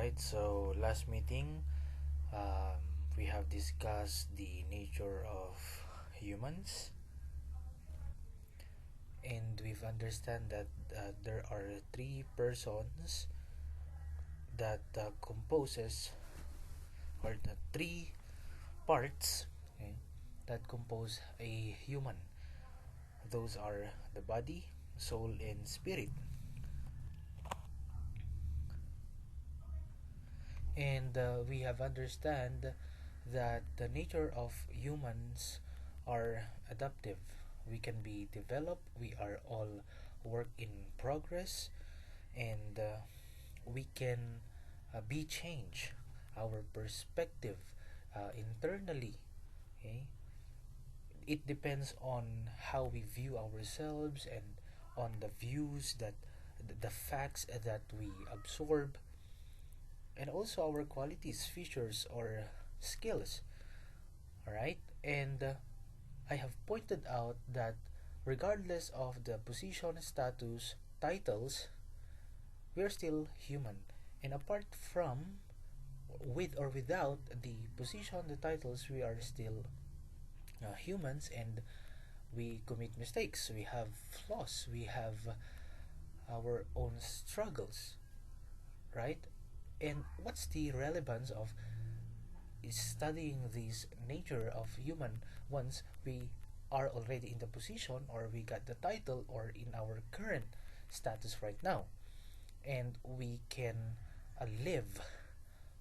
Alright, so last meeting, um, we have discussed the nature of humans, and we've understand that there are three persons that composes, or the three parts, okay, that compose a human. Those are the body, soul, and spirit. And we have understand that the nature of humans are adaptive. We can be developed. We are all work in progress, and we can be changed. Our perspective internally. Okay, it depends on how we view ourselves and on the views that the facts that we absorb, and also our qualities, features, or skills. All right, and I have pointed out that regardless of the position, status, titles, we are still human. And apart from, with or without the position, the titles, we are still humans, and we commit mistakes. We have flaws. We have our own struggles, right? And what's the relevance of studying this nature of human once we are already in the position, or we got the title, or in our current status right now, and we can live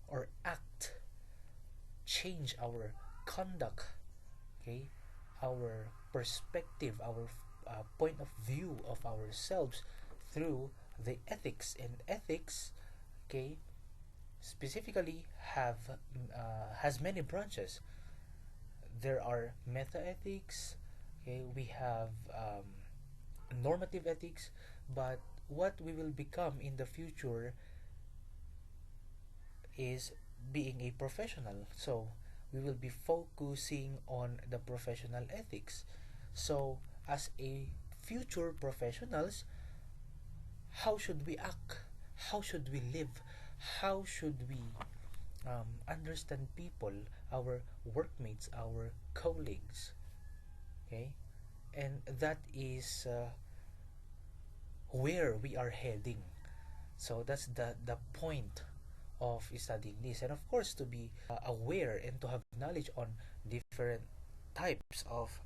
or act, change our conduct, okay, our perspective, our point of view of ourselves through the ethics. And ethics, okay, specifically have has many branches. There are meta ethics, okay, we have normative ethics, but what we will become in the future is being a professional. So we will be focusing on the professional ethics. So as a future professionals, how should we act? How should we live? How should we understand people, our workmates, our colleagues? Okay, and that is where we are heading. So that's the point of studying this, and of course to be aware and to have knowledge on different types of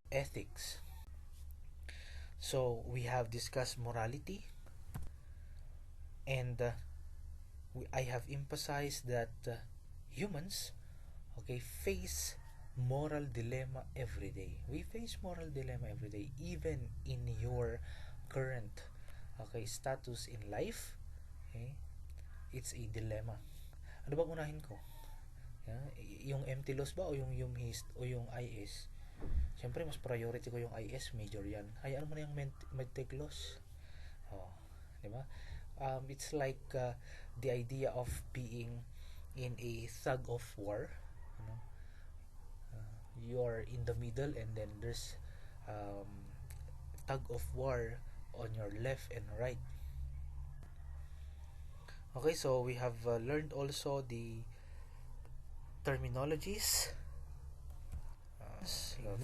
ethics. So we have discussed morality, and I have emphasized that humans, okay, face moral dilemma every day. We face moral dilemma every day, even in your current, okay, status in life. Okay, it's a dilemma. Ano bang unahin ko? Yeah, yung empty loss ba, o yung hist, o yung IS? Siyempre, mas priority ko yung IS, major yan. Hayaan mo na yung medtech loss. Oh, di ba? It's like the idea of being in a tug of war. You know, you are in the middle, and then there's um, tug of war on your left and right. Okay, so we have learned also the terminologies: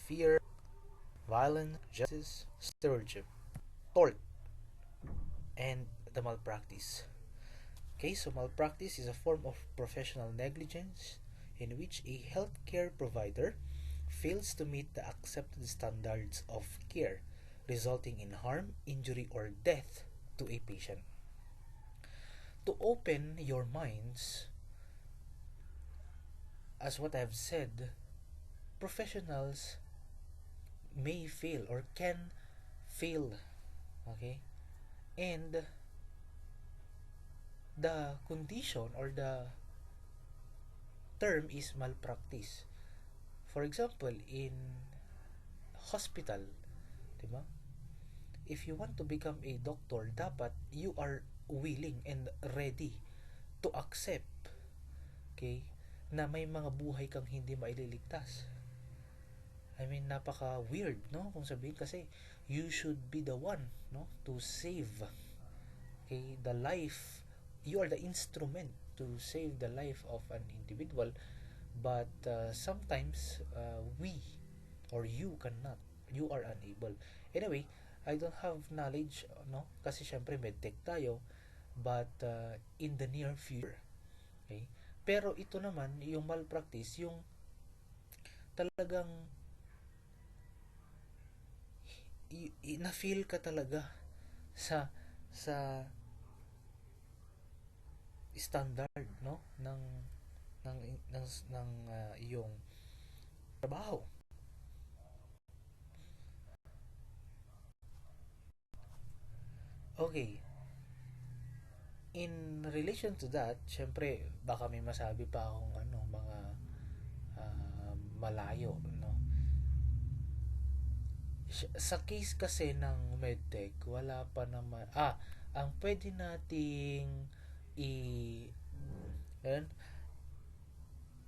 fear, violence, justice, stewardship, tort, and the malpractice. Okay, so malpractice is a form of professional negligence in which a healthcare provider fails to meet the accepted standards of care, resulting in harm, injury, or death to a patient. To open your minds, as what I've said, professionals may fail or can fail, okay? And the condition or the term is malpractice. For example, in hospital, di ba? If you want to become a doctor, dapat you are willing and ready to accept, okay, na may mga buhay kang hindi maililigtas. I mean, napaka weird, no? Kung sabihin, kasi you should be the one, no, to save, okay, the life. You are the instrument to save the life of an individual, but sometimes we or you cannot, you are unable. Anyway, I don't have knowledge, no, kasi syempre medtech tayo, but in the near future, okay, pero ito naman yung malpractice, yung talagang na-feel ka talaga sa sa standard, no, ng iyong trabaho. Okay, in relation to that, syempre baka may masabi pa akong ano, mga malayo, no. Sa case kasi ng medtech, wala pa naman, ang pwede nating i yan,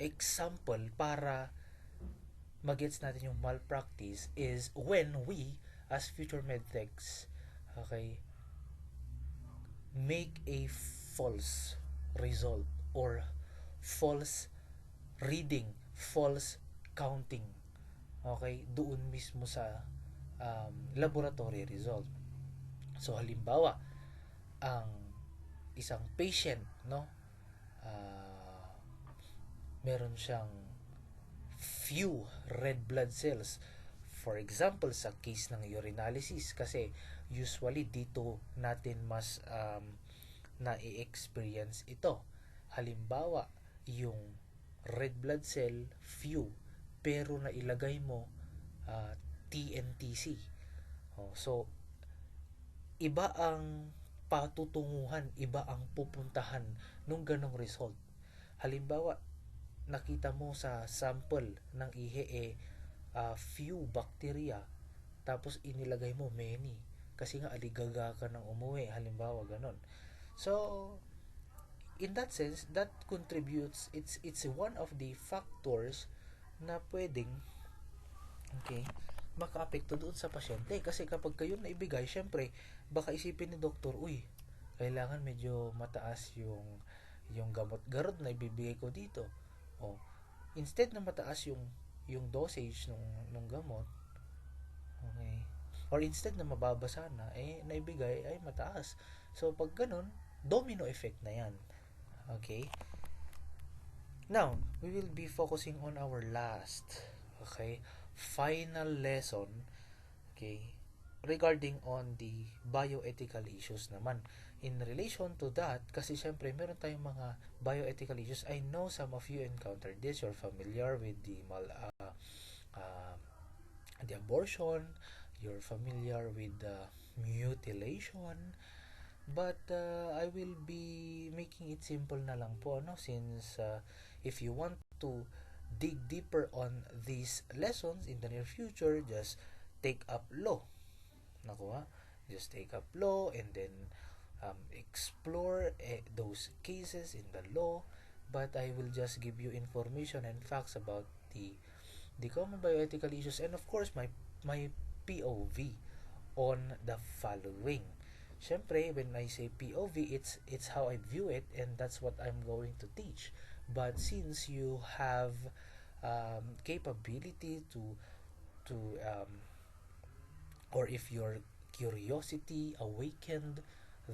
example para magets natin yung malpractice is when we as future medtechs, okay, make a false result or false reading, false counting, okay, doon mismo sa laboratory result. So halimbawa, ang isang patient, no, uh, meron siyang few red blood cells. For example, sa case ng urinalysis, kasi usually dito natin mas na-experience ito. Halimbawa, yung red blood cell few, pero nailagay mo uh, TNTC. So, iba ang patutunguhan, iba ang pupuntahan nung ganong result. Halimbawa, nakita mo sa sample ng ihe few bacteria, tapos inilagay mo many kasi nga aligaga ka ng umuwi, halimbawa ganon. So in that sense, that contributes, it's one of the factors na pwedeng, okay, makaapekto doon sa pasyente. Kasi kapag kayo na ibigay, syempre baka isipin ni doktor, uy, kailangan medyo mataas yung gamot garod na ibibigay ko dito. O, instead na mataas yung dosage nung gamot, okay, or instead na mababa sana, naibigay ay mataas. So pag ganun, domino effect na yan. Okay, now we will be focusing on our last, okay, final lesson, okay, regarding on the bioethical issues naman. In relation to that, kasi syempre meron tayong mga bioethical issues. I know some of you encountered this. You're familiar with uh, the abortion, you're familiar with the mutilation, but I will be making it simple na lang po, no, since if you want to dig deeper on these lessons in the near future, just take up law. Naku ha? Just take up law and then explore those cases in the law. But I will just give you information and facts about the common bioethical issues, and of course my POV on the following. Syempre, when I say POV, it's how I view it, and that's what I'm going to teach. But since you have capability to or if your curiosity awakened,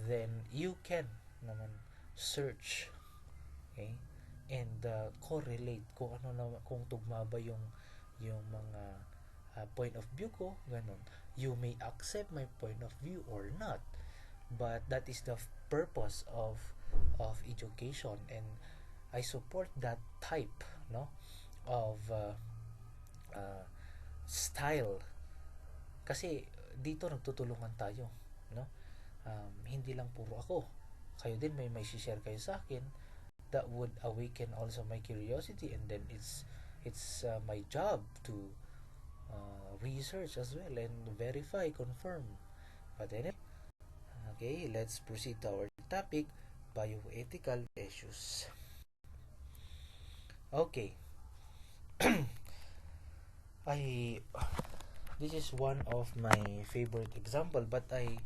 then you can naman search, okay, and correlate kung ano na, kung tugma ba yung mga point of view ko, ganun. You may accept my point of view or not, but that is the purpose of education, and I support that type, no, of uh, style, kasi dito nagtutulungan tayo, no. Hindi lang puro ako, kayo din may share kayo sa akin that would awaken also my curiosity, and then it's my job to research as well and verify, confirm. But anyway, okay, let's proceed to our topic, bioethical issues. Okay. I This is one of my favorite example, but I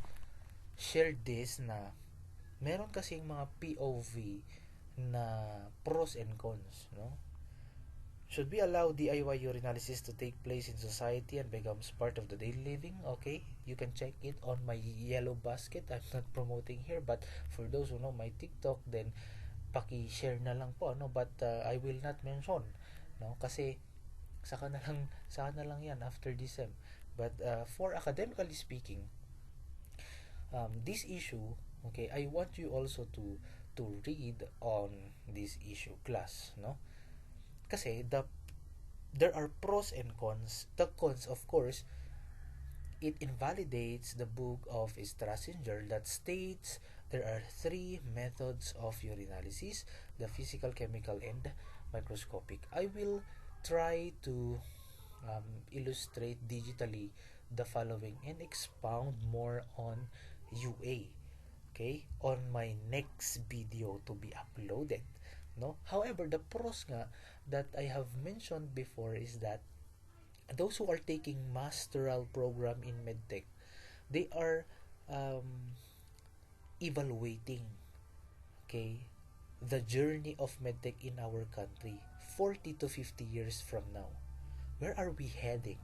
shared this na meron kasing mga POV na pros and cons, no? Should we allow DIY urinalysis to take place in society and becomes part of the daily living? Okay, you can check it on my yellow basket. I'm not promoting here, but for those who know my TikTok, then paki-share na lang po, no? But I will not mention, no? Kasi saka na lang yan after this sem. But for academically speaking, this issue, okay, I want you also to read on this issue, class, no? Kasi there are pros and cons. The cons, of course, it invalidates the book of Strassenger that states there are three methods of urinalysis: the physical, chemical, and microscopic. I will try to illustrate digitally the following and expound more on UA, okay, on my next video to be uploaded, no? However, the pros nga that I have mentioned before is that those who are taking masteral program in medtech, they are um, evaluating, okay, the journey of medtech in our country 40 to 50 years from now. Where are we heading?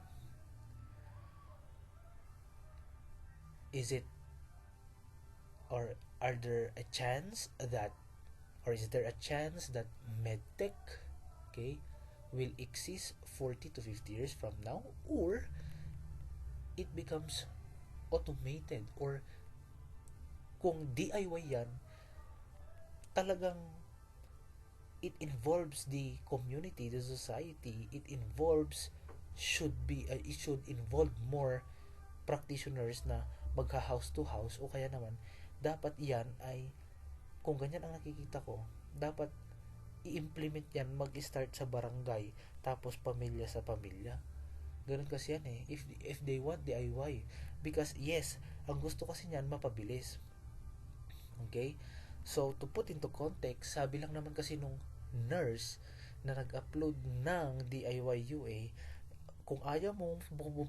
Is it, or are there a chance that, or is there a chance that medtech, okay, will exist 40 to 50 years from now, or it becomes automated, or kung DIY yan, talagang it involves the community, the society, it should involve more practitioners na magka house to house, o kaya naman dapat yan ay, kung ganyan ang nakikita ko, dapat i-implement yan, mag-start sa barangay, tapos pamilya sa pamilya. Ganun kasi yan eh. If they want DIY. Because yes, ang gusto kasi niyan mapabilis. Okay? So, to put into context, sabi lang naman kasi nung nurse na nag-upload ng DIY UA, kung ayaw mong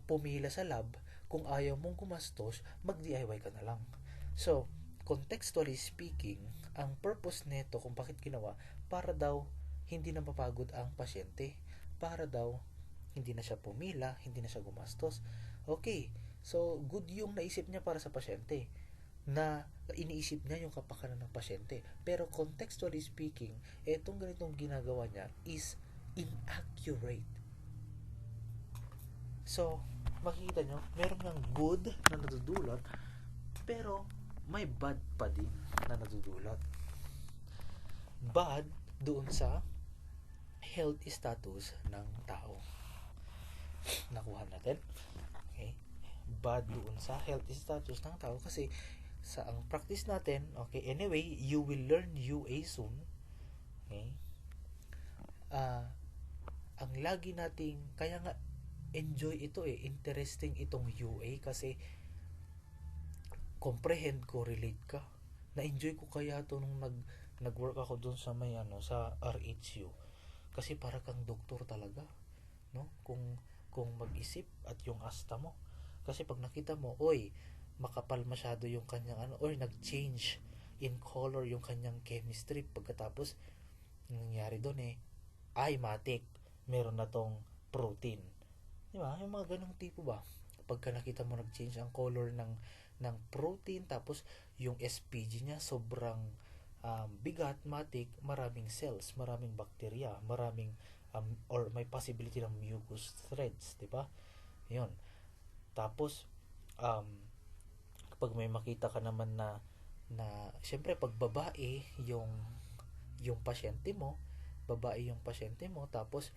pumila sa lab, kung ayaw mong gumastos, mag-DIY ka na lang. So, contextually speaking, ang purpose nito kung bakit ginawa, para daw hindi na mapagod ang pasyente, para daw hindi na siya pumila, hindi na siya gumastos. Okay, so good yung naisip niya para sa pasyente, na iniisip niya yung kapakanan ng pasyente. Pero contextually speaking, etong ganitong ginagawa niya is inaccurate. So, makikita nyo, meron ng good na nadudulot, pero may bad pa din na nadudulot. Bad doon sa health status ng tao. Nakuha natin? Okay? Bad doon sa health status ng tao kasi sa ang practice natin, okay, anyway, you will learn UA soon. Okay? Ang lagi nating, kaya nga enjoy ito eh, interesting itong UA kasi comprehend ko, relate ka. Na-enjoy ko kaya to nung nag-work ako doon sa may sa RHU. Kasi para kang doktor talaga, no? Kung mag-isip at yung asta mo. Kasi pag nakita mo, oy, makapal masyado yung kanyang or nag-change in color yung kanyang chemistry, pagkatapos nangyari doon eh, ay matik, meron na tong protein. Di ba? Yung mga ganong tipo ba? Pagka nakita mo nag-change ang color ng protein, tapos yung SPG niya sobrang bigat, matik, maraming cells, maraming bacteria, maraming or may possibility ng mucus threads, di ba? Yun. Tapos kapag may makita ka naman na syempre pag babae yung pasyente mo, tapos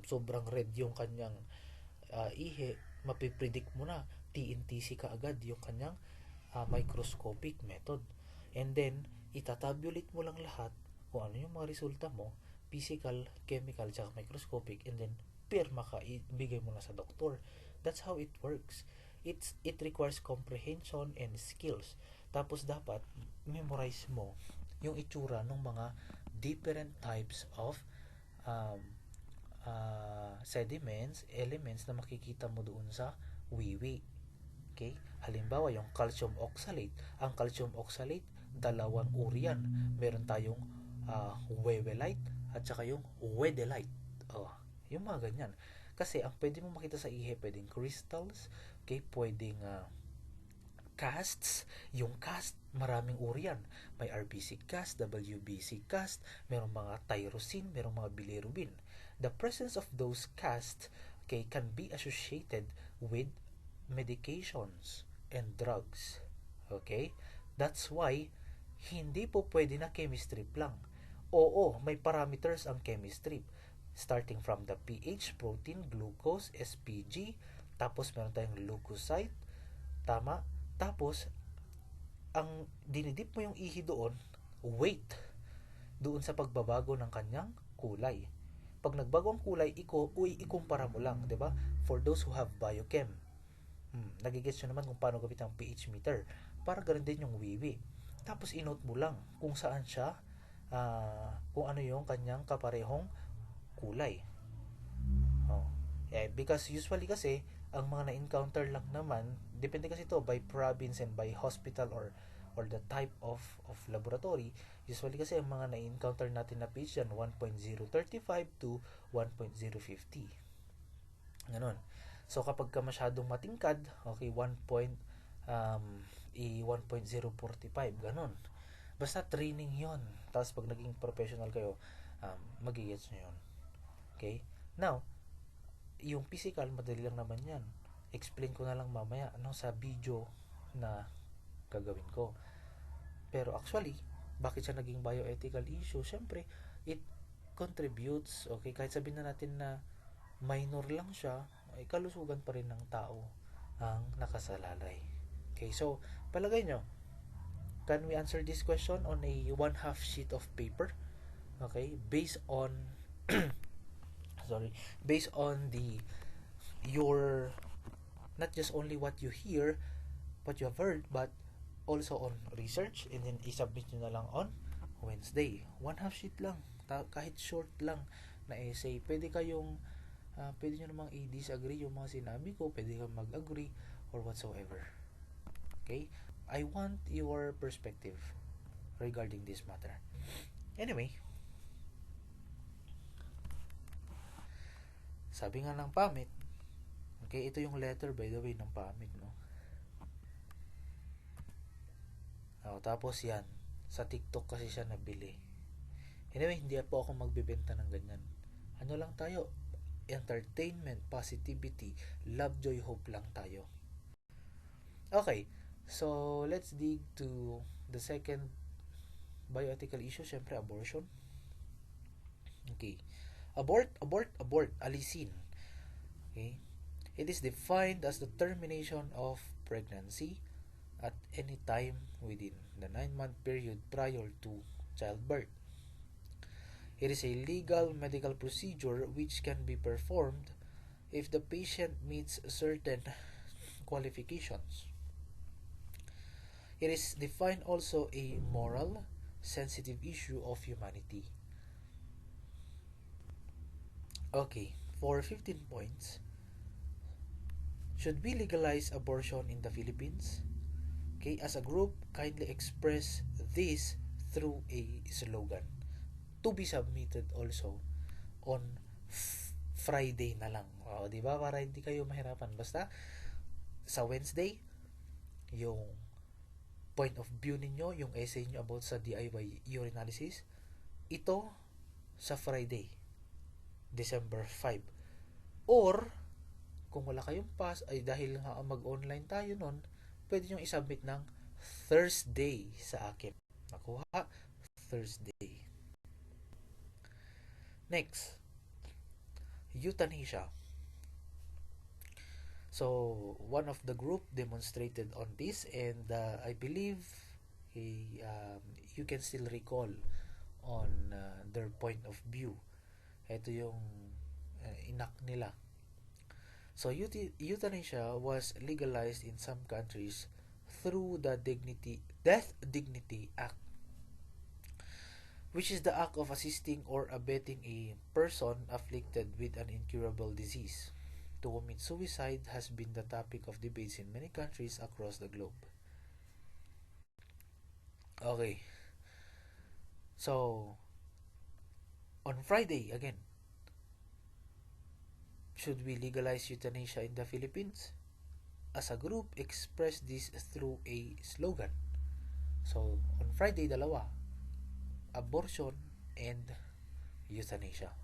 sobrang red yung kanyang ihe, mapipredict mo na TNTC ka agad yung kanyang microscopic method. And then itatabulate mo lang lahat kung ano yung mga resulta mo, physical, chemical, tsaka microscopic, and then pirma ka, ibigay mo na sa doktor. That's how it works. It requires comprehension and skills. Tapos dapat memorize mo yung itsura ng mga different types of sediments, elements na makikita mo doon sa wiwi. Okay? Halimbawa, yung calcium oxalate. Ang calcium oxalate, dalawang uri yan. Meron tayong wewelite at saka yung wedelite. Oh, yung mga ganyan. Kasi ang pwede mo makita sa ihe, pwedeng crystals, okay, pwedeng casts. Yung cast, maraming uri yan. May RBC cast, WBC cast, merong mga tyrosine, merong mga bilirubin. The presence of those casts, okay, can be associated with medications and drugs. Okay? That's why hindi po pwede na chemistry lang. Oo, may parameters ang chemistry. Starting from the pH, protein, glucose, SPG, tapos meron tayong leukocyte, tama? Tapos, ang dinidip mo yung ihi doon, weight, doon sa pagbabago ng kanyang kulay. Pag nagbago ang kulay, ikumpara mo lang, di ba? For those who have biochem, nagigets nyo naman kung paano gamit ang pH meter. Para ganun din yung wiwi. Tapos inote mo lang kung saan siya, kung ano yung kanyang kaparehong kulay. Oh. Because usually kasi, ang mga na-encounter lang naman, depende kasi to by province and by hospital or the type of laboratory. Usually kasi ang mga na-encounter natin na pH yan, 1.035 to 1.050. Ganon. So kapag ka masyadong matingkad, okay, 1.045, ganon. Basta training yon. Tapos pag naging professional kayo, magigets nyo yun. Okay? Now, yung physical, madali lang naman yan. Explain ko na lang mamaya sa video na gagawin ko. Pero actually, bakit siya naging bioethical issue? Siyempre, it contributes, okay, kahit sabihin na natin na minor lang siya, ay kalusugan pa rin ng tao ang nakasalalay. Okay, so, palagay nyo, can we answer this question on a 1/2 sheet of paper? Okay, based on based on your not just only what you hear, what you have heard, but also on research, and then isubmit nyo na lang on Wednesday. 1/2 sheet lang, kahit short lang na essay. Pwede nyo namang i-disagree yung mga sinabi ko, pwede kang mag-agree or whatsoever. Okay? I want your perspective regarding this matter. Anyway, sabi nga ng PAMIT, okay, ito yung letter by the way ng PAMIT, no? Tapos yan, sa TikTok kasi siya nabili. Anyway, hindi po ako magbebenta ng ganyan. Ano lang tayo? Entertainment, positivity, love, joy, hope lang tayo. Okay, so let's dig to the second bioethical issue, syempre abortion. Okay. Abort, alisin. Okay. It is defined as the termination of pregnancy at any time within the 9-month period prior to childbirth. It is a legal medical procedure which can be performed if the patient meets certain qualifications. It is defined also a moral, sensitive issue of humanity. Okay, for 15 points, should we legalize abortion in the Philippines? Okay, as a group, kindly express this through a slogan to be submitted also on Friday na lang. Di ba? Para hindi kayo mahirapan. Basta, sa Wednesday, yung point of view ninyo, yung essay nyo about sa DIY urinalysis, ito sa Friday, December 5. Or, kung wala kayong pass, ay dahil nga mag-online tayo nun, pwede nyo isubmit ng Thursday sa akin. Nakuha? Thursday. Next, euthanasia. So, one of the group demonstrated on this, and I believe you can still recall on their point of view. Ito yung inak nila. So, euthanasia was legalized in some countries through the Death Dignity Act, which is the act of assisting or abetting a person afflicted with an incurable disease to commit suicide has been the topic of debates in many countries across the globe. Okay. So, on Friday, again, should we legalize euthanasia in the Philippines? As a group, express this through a slogan. So, on Friday, dalawa. Abortion and euthanasia.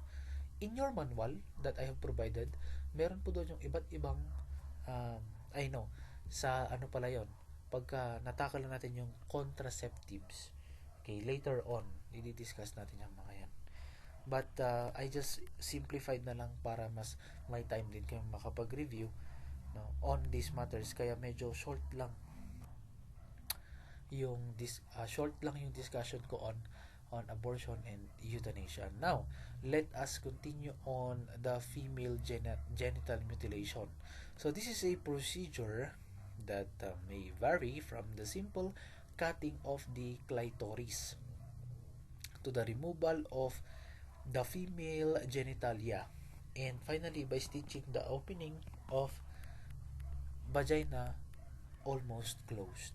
In your manual that I have provided, meron po doon yung iba't ibang, um, I know, sa ano pala yon, pagka natakal na natin yung contraceptives. Okay, later on, i-discuss natin yung mga yan. But I just simplified na lang para mas may time din kayo makapag-review, no, on these matters. Kaya medyo short lang yung discussion ko on abortion and euthanasia. Now, let us continue on the female genital mutilation. So this is a procedure that may vary from the simple cutting of the clitoris to the removal of the female genitalia, and finally by stitching the opening of vagina almost closed.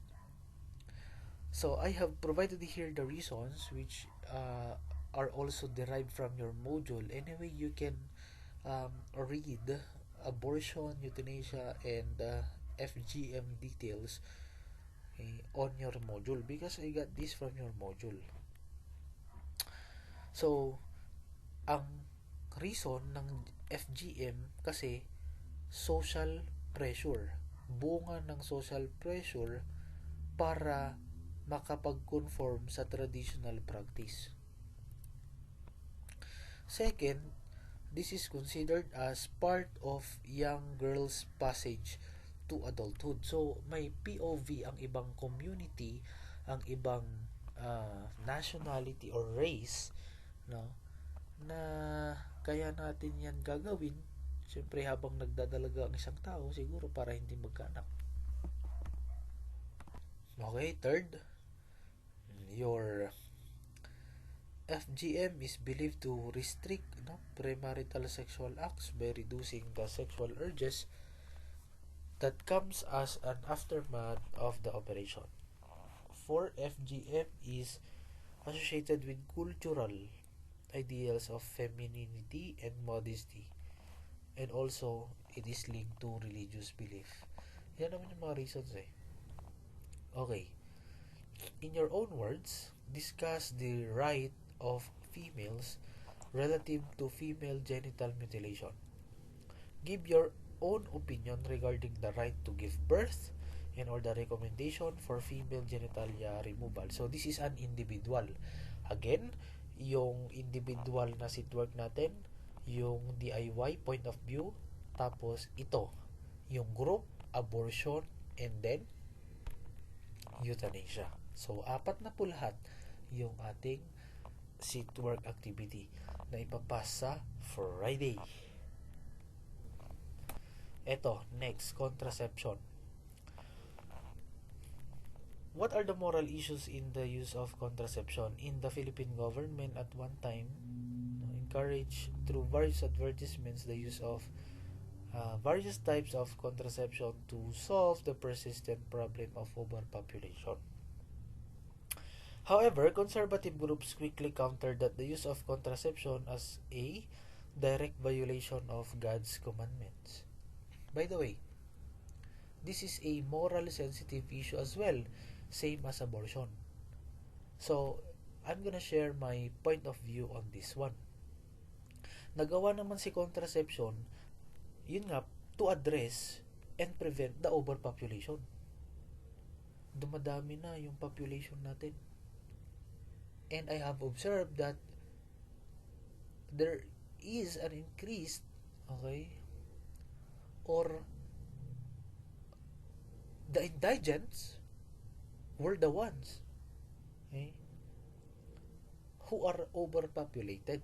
So I have provided here the reasons which are also derived from your module. Anyway, you can read abortion, euthanasia, and FGM details, on your module, because I got this from your module. So, ang reason ng FGM kasi social pressure. Bunga ng social pressure para makapag-conform sa traditional practice. Second, this is considered as part of young girls' passage to adulthood. So, may POV ang ibang community, ang ibang nationality or race, no, na kaya natin yan gagawin. Siyempre, habang nagdadalaga ang isang tao, siguro para hindi magkaanak. Okay, third, your FGM is believed to restrict, no, premarital sexual acts by reducing the sexual urges that comes as an aftermath of the operation. For FGM is associated with cultural ideals of femininity and modesty, and also it is linked to religious belief. Yan naman yung mga reasons eh. Okay. In your own words, discuss the right of females relative to female genital mutilation. Give your own opinion regarding the right to give birth and or the recommendation for female genitalia removal. So this is an individual. Again, yung individual na sitwork natin, yung DIY point of view, tapos ito, yung group, abortion, and then euthanasia. So, apat na po lahat yung ating sitwork activity na ipapasa Friday. Eto, next, contraception. What are the moral issues in the use of contraception? In the Philippine government at one time encouraged through various advertisements the use of various types of contraception to solve the persistent problem of overpopulation. However, conservative groups quickly countered that the use of contraception as a direct violation of God's commandments. By the way, this is a moral sensitive issue as well, same as abortion. So, I'm gonna share my point of view on this one. Nagawa naman si contraception, yun nga, to address and prevent the overpopulation. Dumadami na yung population natin. And I have observed that there is an increase, okay, or the indigents were the ones, okay, who are overpopulated.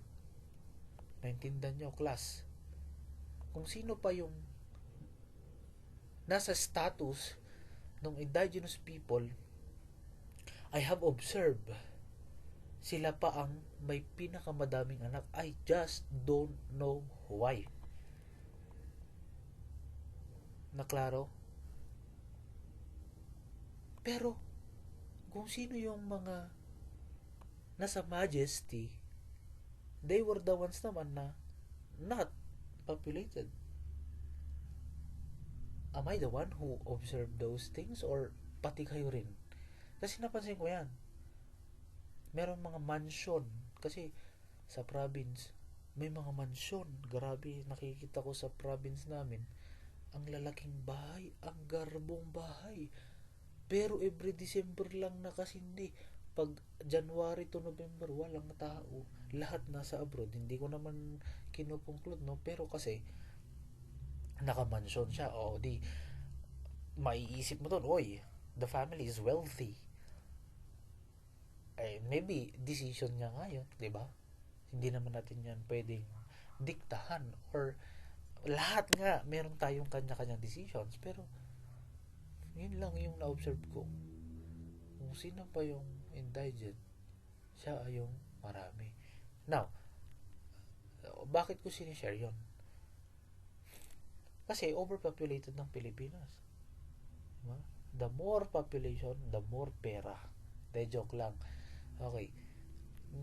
Naintindihan nyo, class? Kung sino pa yung nasa status ng indigenous people, I have observed sila pa ang may pinakamadaming anak. I just don't know why. Naklaro? Pero kung sino yung mga nasa majesty, they were the ones naman na not populated. Am I the one who observed those things or pati kayo rin? Kasi napansin ko yan. Meron mga mansion. Kasi sa province, may mga mansion. Grabe, nakikita ko sa province namin. Ang lalaking bahay, ang garbong bahay. Pero every December lang nakasindi. Pag January to November, walang tao. Lahat nasa abroad. Hindi ko naman kinukonclude, no? Pero kasi, naka-mansion siya. O, di, maiisip mo doon, oy, the family is wealthy. Eh, maybe, decision niya nga yun, di ba? Hindi naman natin yan pwedeng diktahan or lahat nga meron tayong kanya-kanyang decisions, pero yun lang yung na-observe ko. Kung sino pa yung indigent, siya ay yung marami. Now, bakit ko sinishare yun? Kasi overpopulated ng Pilipinas. Diba? The more population, the more pera. De joke lang. Okay.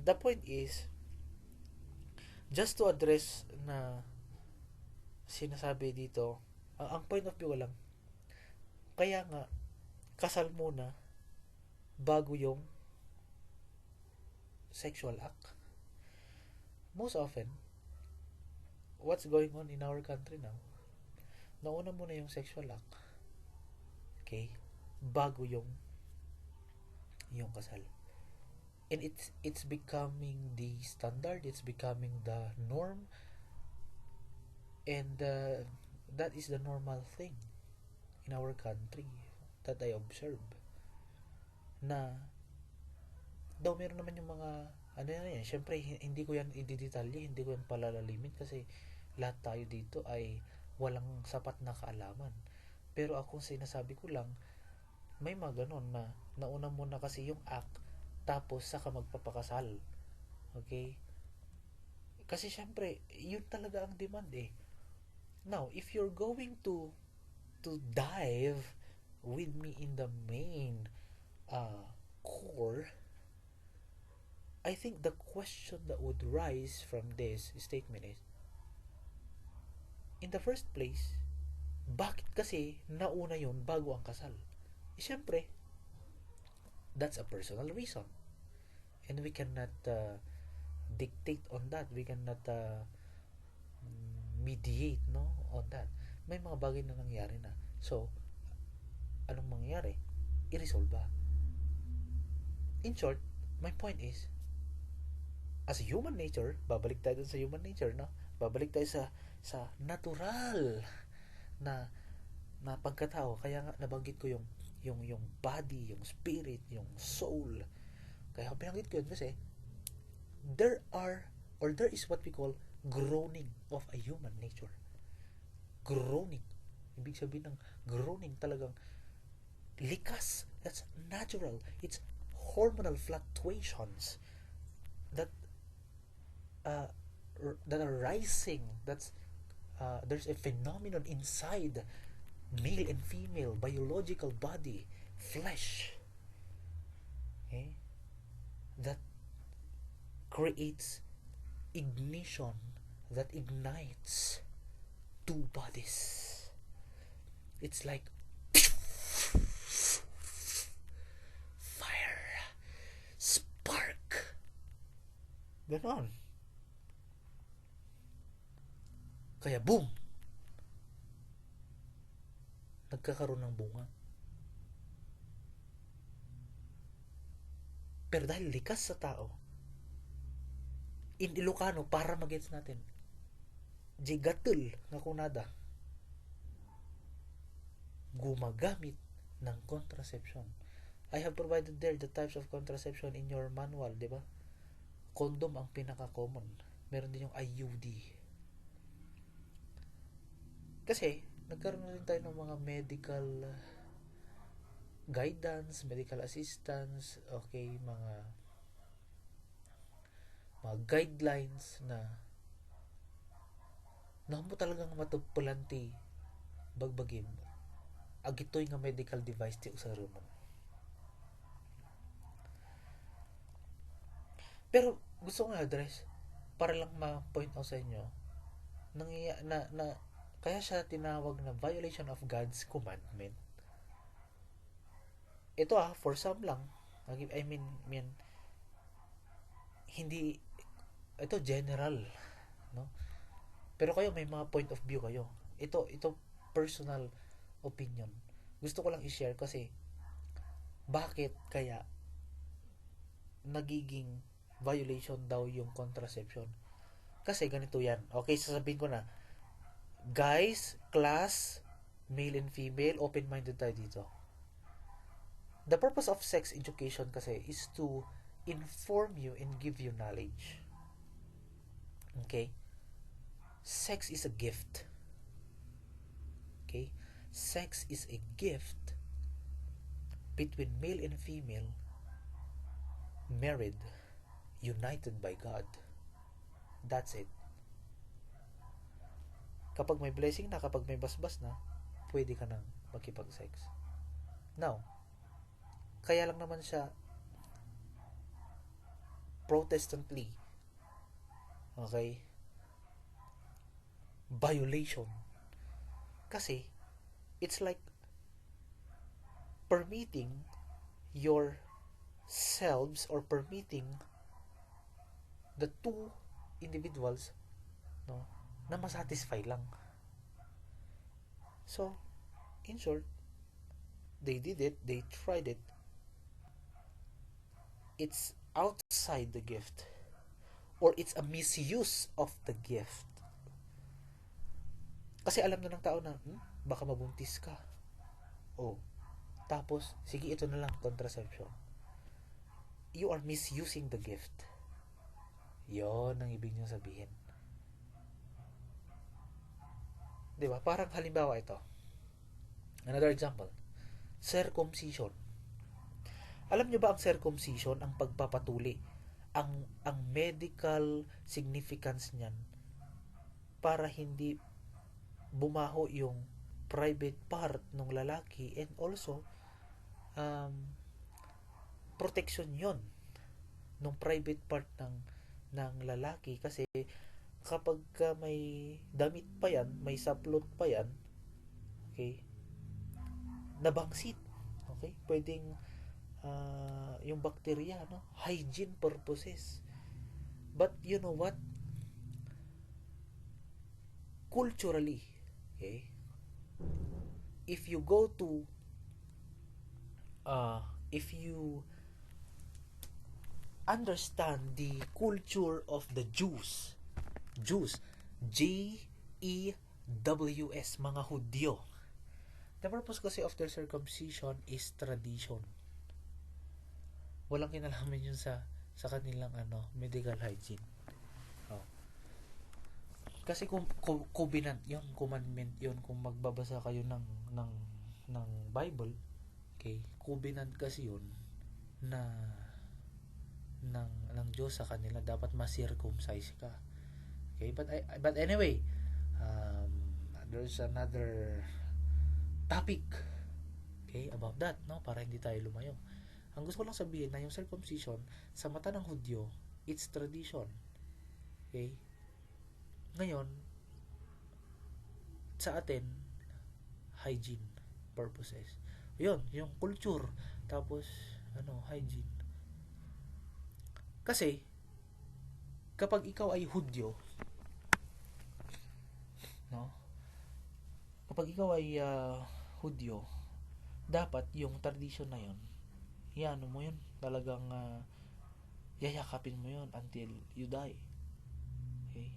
The point is, just to address na sinasabi dito, ang point of view ko lang, kaya nga, kasal muna bago yung sexual act. Most often, what's going on in our country now, nauna muna yung sexual act, okay, bago yung kasal. And it's becoming the standard, it's becoming the norm, and that is the normal thing in our country that I observe. Na daw meron naman yung mga ano yan, syempre hindi ko yan i-detalye, hindi ko yan palalalimin kasi lahat tayo dito ay walang sapat na kaalaman. Pero ako sinasabi ko lang, may mga ganon na nauna muna kasi yung act tapos saka magpapakasal. Okay? Kasi syempre, yun talaga ang demand eh. Now, if you're going to dive with me in the main core, I think the question that would rise from this statement is, in the first place, bakit kasi nauna yun bago ang kasal? Siyempre, that's a personal reason. And we cannot dictate on that. We cannot mediate on that. May mga bagay na nangyari na. So, anong mangyayari? I-resolve ba? In short, my point is, as a human nature, babalik tayo dun sa human nature, no? Babalik tayo sa natural na pagkatao. Kaya nga nabanggit ko yung body, yung spirit, yung soul. Kaya binanggit ko yun kasi there is what we call groaning of a human nature. Groaning. Ibig sabihin ng groaning talagang likas. That's natural. It's hormonal fluctuations that are rising. There's a phenomenon inside male and female biological body, flesh, okay, that creates ignition, that ignites two bodies. It's like fire, spark, ganon. Kaya boom, nagkakaroon ng bunga. Pero dahil likas sa tao, in Ilocano, para magets natin, jigatul nga kunada, gumagamit ng contraception. I have provided there the types of contraception in your manual, di ba? Condom ang pinaka-common. Meron din yung IUD. Kasi, nagkaroon na rin tayo ng mga medical guidance, medical assistance, okay, mga guidelines na mo talagang matupulanti bagbagim agitoy nga medical device ti usaron mo. Pero gusto ko address para lang ma-point out sa inyo na kaya siya tinawag na violation of God's commandment. Ito for some lang. I mean, hindi ito general, no? Pero kayo may mga point of view kayo. Ito personal opinion. Gusto ko lang i-share kasi bakit kaya nagiging violation daw yung contraception. Kasi ganito yan. Okay, sasabihin ko na, guys, class, male and female, open-minded tayo dito. The purpose of sex education kasi is to inform you and give you knowledge. Okay? Sex is a gift. Okay? Sex is a gift between male and female, married, united by God. That's it. Kapag may blessing na, kapag may basbas na, pwede ka nang makipag-sex. Now, kaya lang naman siya protestantly, okay, violation. Kasi, it's like permitting yourselves or permitting the two individuals, no, na masatisfy lang. So, in short, they did it, they tried it. It's outside the gift, or it's a misuse of the gift. Kasi alam na ng tao na, baka mabuntis ka. Oh, tapos, sige, ito na lang, contraception. You are misusing the gift. Yon ang ibig niyong sabihin. Diba? Parang halimbawa ito. Another example. Circumcision. Alam niyo ba ang circumcision, ang pagpapatuli, ang medical significance niyan para hindi bumaho yung private part ng lalaki, and also protection yon ng private part ng lalaki, kasi kapag may damit pa yan, may saplot pa yan, okay, nabangsit, okay, pwedeng yung bacteria, no, hygiene purposes. But you know what, culturally, okay, if you go to if you understand the culture of the Jews, Jews, mga Hudyo, the purpose kasi of their circumcision is tradition. Walang kinalaman yun sa kanilang medical hygiene. Kasi kung covenant yun, commandment yun, kung magbabasa kayo ng Bible, okay, covenant kasi yun na ng Diyos sa kanila, dapat ma-circumcise ka. Okay, but anyway, there's another topic, okay, about that, no, para hindi tayo lumayo. Ang gusto ko lang sabihin na yung circumcision sa mata ng Hudyo, it's tradition. Okay? Ngayon, sa atin, hygiene purposes. Yun, yung culture, tapos hygiene. Kasi kapag ikaw ay Hudyo, no? Kapag ikaw ay Hudyo, dapat yung tradition na yun, mo yun, talagang yayakapin mo yun until you die. Okay?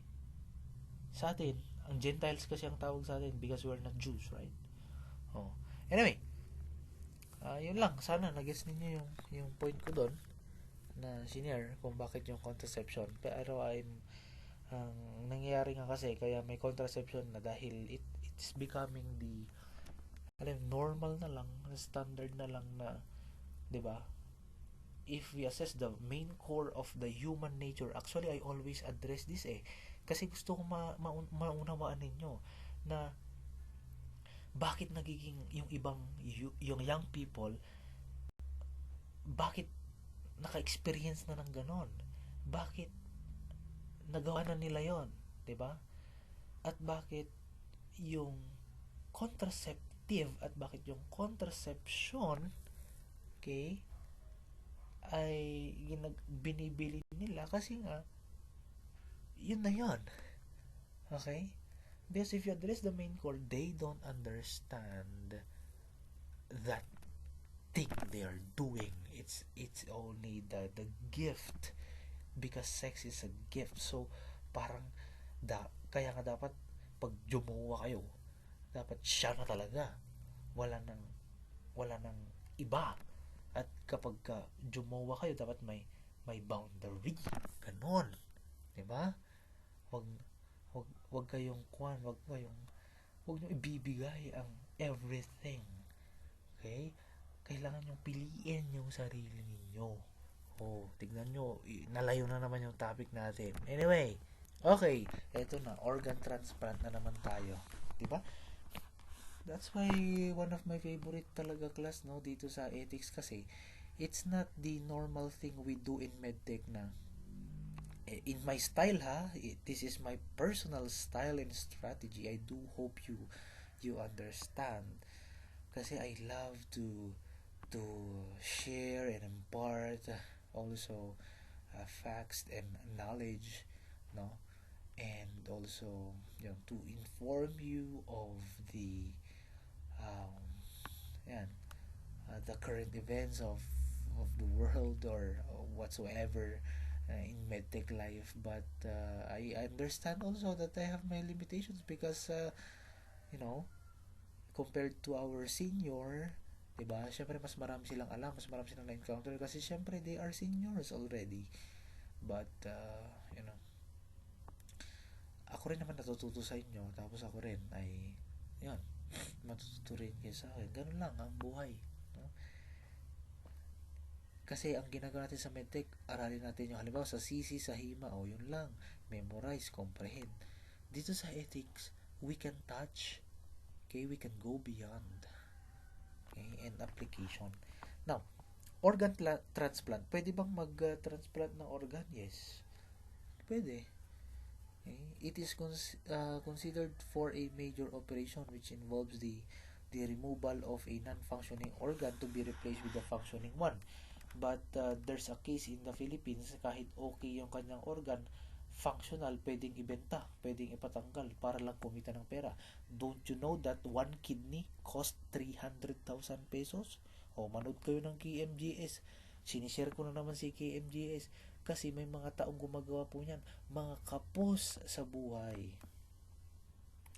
Sa atin, ang Gentiles kasi ang tawag sa atin because we're not Jews, right? Oh. Anyway, yun lang. Sana nag-guess ninyo yung point ko doon na senior kung bakit yung contraception. Pero ang nangyayari nga kasi kaya may contraception na dahil it's becoming the normal na lang, standard na lang na, 'di ba? If we assess the main core of the human nature, actually I always address this kasi gusto ko maunawaan ninyo na bakit nagiging yung yung young people, bakit naka-experience na ng ganon, bakit nagawa na nila yon, 'di ba? At bakit yung contraceptive at bakit yung contraception, okay, ay binibili nila kasi nga yun na yun. Okay? Because if you address the main core, they don't understand that thing they are doing. It's only the gift, because sex is a gift. So parang kaya nga dapat pag jumuwa kayo, dapat siya na talaga. Wala nang wala nang iba. At kapag jumuwa kayo, dapat may boundary. Ganon. 'Di ba? Wag wag kayong wag niyo ibibigay ang everything. Okay? Kailangan yung piliin yung sarili ninyo. Oh, tignan nyo, nalayo na naman yung topic natin. Anyway, okay, eto na, organ transplant na naman tayo. 'Di ba? That's why one of my favorite talaga class no dito sa ethics, kasi it's not the normal thing we do in medtech na in my style ha, this is my personal style and strategy. I do hope you understand, kasi I love to share and impart also facts and knowledge, no, and also to inform you of the um, yan, the current events of the world or whatsoever in medtech life. But I understand also that I have my limitations because you know compared to our senior, 'di ba? Syempre mas marami silang alam, mas marami silang na-encounter kasi syempre they are seniors already. But ako rin naman natututo sa inyo, tapos ako rin ay yun, matututo rin kayo sa akin. Ganun lang ang buhay, no? Kasi ang ginagawa natin sa medtech, aralin natin yung halimbawa sa CC, sa HIMA, o yun lang, memorize, comprehend. Dito sa ethics, we can touch, okay, we can go beyond, okay, and application. Now, organ transplant, pwede bang mag-transplant ng organ? Yes, pwede. Okay. It is considered for a major operation which involves the removal of a non-functioning organ to be replaced with a functioning one. But there's a case in the Philippines, kahit okay yung kanyang organ, functional, pwedeng ibenta, pwedeng ipatanggal para lang kumita ng pera. Don't you know that one kidney cost 300,000 pesos? O, manood kayo ng KMGS. Sinishare ko na naman si KMGS kasi may mga taong gumagawa po niyan. Mga kapos sa buhay.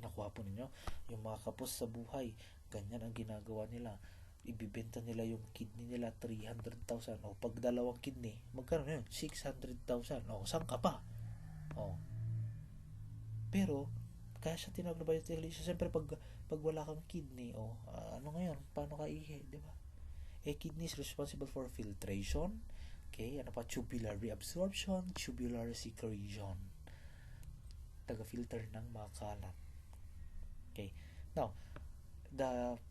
Nakuha po ninyo? Yung mga kapos sa buhay, ganyan ang ginagawa nila. Ibibenta nila yung kidney nila 300,000. O, pag dalawang kidney, magkano na yun? 600,000. O, saan ka pa? O. Pero, kaya siya tinawag na biodiesel. Siyempre, pag wala kang kidney, ano ngayon? Paano ka ihi? Diba? Kidney is responsible for filtration. Okay, ano pa? Tubular reabsorption, tubular secretion. Taga-filter ng mga kalat. Okay. Now, the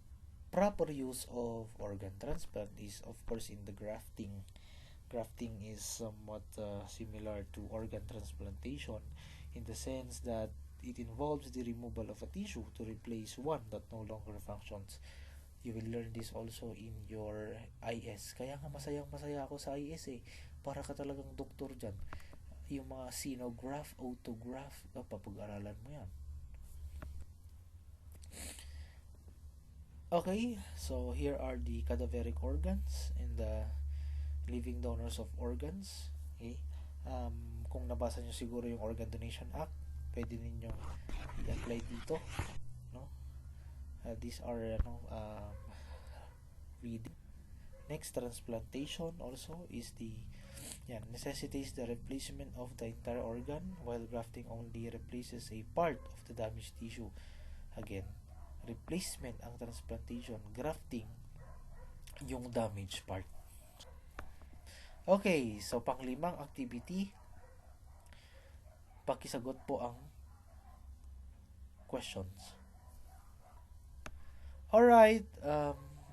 proper use of organ transplant is, of course, in the grafting. Grafting is somewhat similar to organ transplantation in the sense that it involves the removal of a tissue to replace one that no longer functions. You will learn this also in your IS. Kaya nga masaya ako sa IS Para ka talagang doktor dyan. Yung mga xenograph, autograph, papag-aralan mo yan. Okay, so here are the cadaveric organs and the living donors of organs. Okay? Kung nabasa nyo siguro yung Organ Donation Act, pwede ninyo i-apply dito. No? These are reading. Next, transplantation also is necessitates the replacement of the entire organ, while grafting only replaces a part of the damaged tissue. Again, replacement ang transplantation, grafting yung damaged part. Okay, so panglimang activity, pakisagot po ang questions. Alright,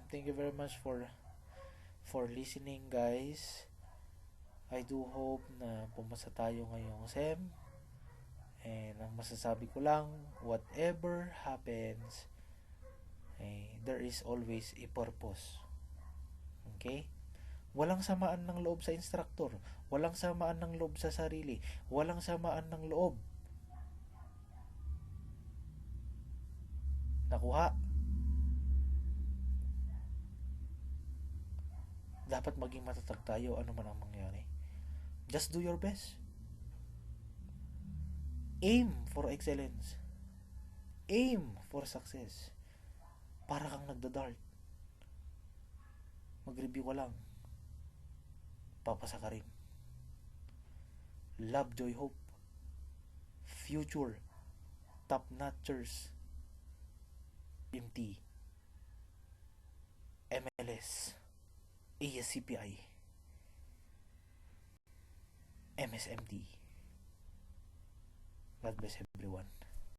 thank you very much for listening, guys. I do hope na pumasa tayo ngayong SEM. And ang masasabi ko lang, whatever happens, there is always a purpose. Okay? Walang samaan ng loob sa instructor. Walang samaan ng loob sa sarili. Walang samaan ng loob. Nakuha. Dapat maging matatag tayo ano man ang mangyari. Just do your best. Aim for excellence. Aim for success. Para kang nagda-dart. Mag-review ka lang. Papasa ka rin. Love, joy, hope. Future. Top-notchers. MT. MLS. ASCPI. MSMT. God bless everyone.